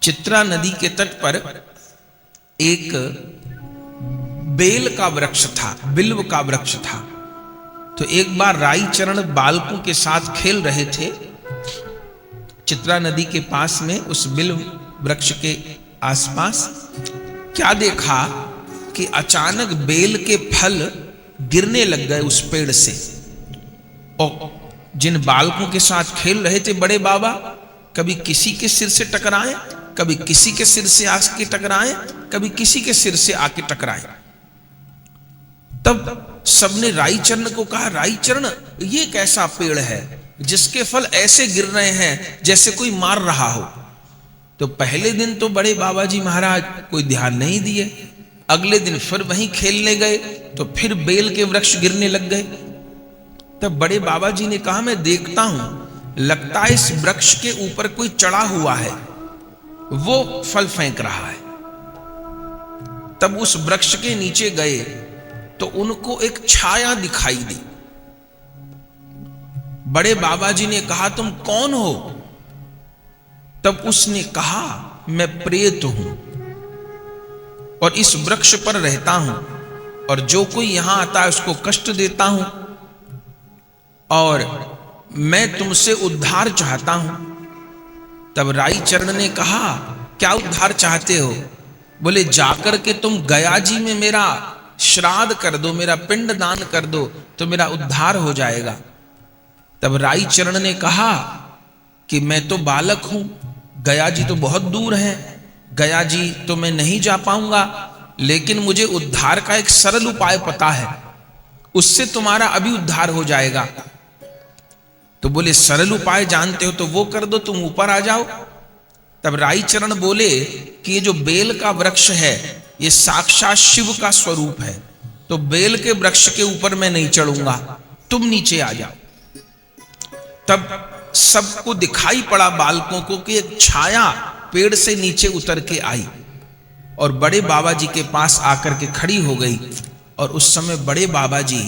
चित्रा नदी के तट पर एक बेल का वृक्ष था, बिल्व का वृक्ष था। तो एक बार राईचरण बालकों के साथ खेल रहे थे चित्रा नदी के पास में, उस बिल्व वृक्ष के आसपास। क्या देखा कि अचानक बेल के फल गिरने लग गए उस पेड़ से। और जिन बालकों के साथ खेल रहे थे बड़े बाबा, कभी किसी के सिर से टकराए, कभी किसी के सिर से आके टकराए, कभी किसी के सिर से आके टकराए। तब सबने राईचरण को कहा, राईचरण ये कैसा पेड़ है जिसके फल ऐसे गिर रहे हैं जैसे कोई मार रहा हो। तो पहले दिन तो बड़े बाबा जी महाराज कोई ध्यान नहीं दिए, अगले दिन फिर वहीं खेलने गए तो फिर बेल के वृक्ष गिरने लग गए। तब बड़े बाबा जी ने कहा, मैं देखता हूं, लगता है इस वृक्ष के ऊपर कोई चढ़ा हुआ है, वो फल फेंक रहा है। तब उस वृक्ष के नीचे गए तो उनको एक छाया दिखाई दी। बड़े बाबा जी ने कहा, तुम कौन हो? तब उसने कहा, मैं प्रेत हूं और इस वृक्ष पर रहता हूं और जो कोई यहां आता है उसको कष्ट देता हूं और मैं तुमसे उद्धार चाहता हूं। तब राईचरण ने कहा, क्या उद्धार चाहते हो? बोले, जाकर के तुम गया जी में मेरा श्राद्ध कर दो, मेरा पिंड दान कर दो तो मेरा उद्धार हो जाएगा। तब राईचरण ने कहा कि मैं तो बालक हूं, गया जी तो बहुत दूर है, गया जी तो मैं नहीं जा पाऊंगा, लेकिन मुझे उद्धार का एक सरल उपाय पता है, उससे तुम्हारा अभी उद्धार हो जाएगा। तो बोले, सरल उपाय जानते हो तो वो कर दो, तुम ऊपर आ जाओ। तब राईचरण बोले कि ये जो बेल का वृक्ष है ये साक्षात शिव का स्वरूप है, तो बेल के वृक्ष के ऊपर मैं नहीं चढ़ूंगा, तुम नीचे आ जाओ। तब सबको दिखाई पड़ा बालकों को कि एक छाया पेड़ से नीचे उतर के आई और बड़े बाबा जी के पास आकर के खड़ी हो गई। और उस समय बड़े बाबा जी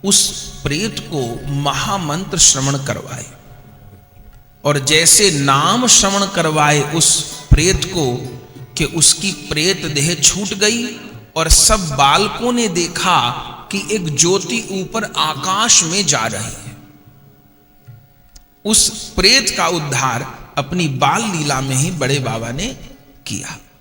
उस प्रेत को महामंत्र श्रवण करवाए और जैसे नाम श्रवण करवाए उस प्रेत को कि उसकी प्रेत देह छूट गई और सब बालकों ने देखा कि एक ज्योति ऊपर आकाश में जा रही है। उस प्रेत का उद्धार अपनी बाल लीला में ही बड़े बाबा ने किया।